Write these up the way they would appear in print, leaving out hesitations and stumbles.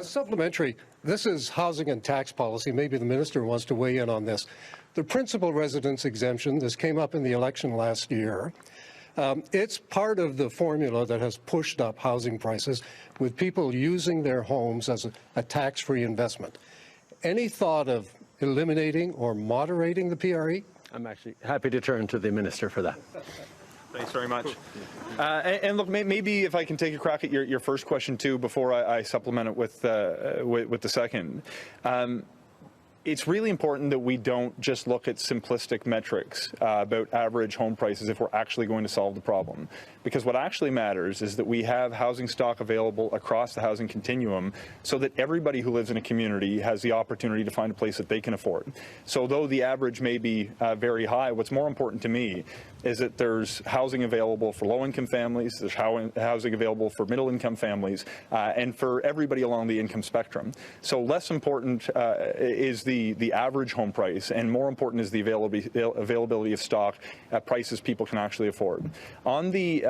Supplementary, this is housing and tax policy. Maybe the minister wants to weigh in on this. The principal residence exemption, this came up in the election last year. It's part of the formula that has pushed up housing prices with people using their homes as a tax-free investment. Any thought of eliminating or moderating the PRE? I'm actually happy to turn to the minister for that. Thanks very much. And look, maybe if I can take a crack at your first question too, before I supplement it with the second. It's really important that we don't just look at simplistic metrics about average home prices if we're actually going to solve the problem. Because what actually matters is that we have housing stock available across the housing continuum so that everybody who lives in a community has the opportunity to find a place that they can afford. So though the average may be very high, what's more important to me is that there's housing available for low-income families, there's housing available for middle-income families, and for everybody along the income spectrum. So less important is the average home price, and more important is the availability of stock at prices people can actually afford. On the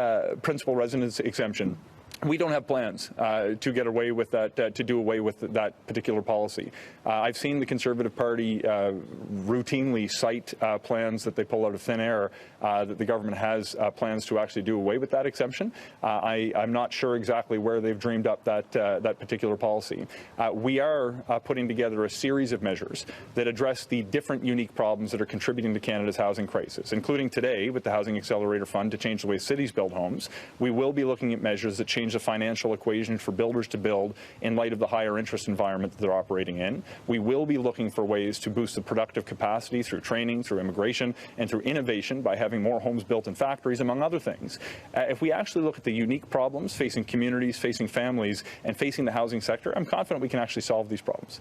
principal residence exemption, we don't have plans to get away with that, to do away with that particular policy. I've seen the Conservative Party routinely cite plans that they pull out of thin air that the government has plans to actually do away with that exemption. I'm not sure exactly where they've dreamed up that particular policy. We are putting together a series of measures that address the different unique problems that are contributing to Canada's housing crisis, including today with the Housing Accelerator Fund to change the way cities build homes. We will be looking at measures that change the financial equation for builders to build in light of the higher interest environment that they're operating in. We will be looking for ways to boost the productive capacity through training, through immigration, and through innovation by having more homes built in factories, among other things. If we actually look at the unique problems facing communities, facing families, and facing the housing sector, I'm confident we can actually solve these problems.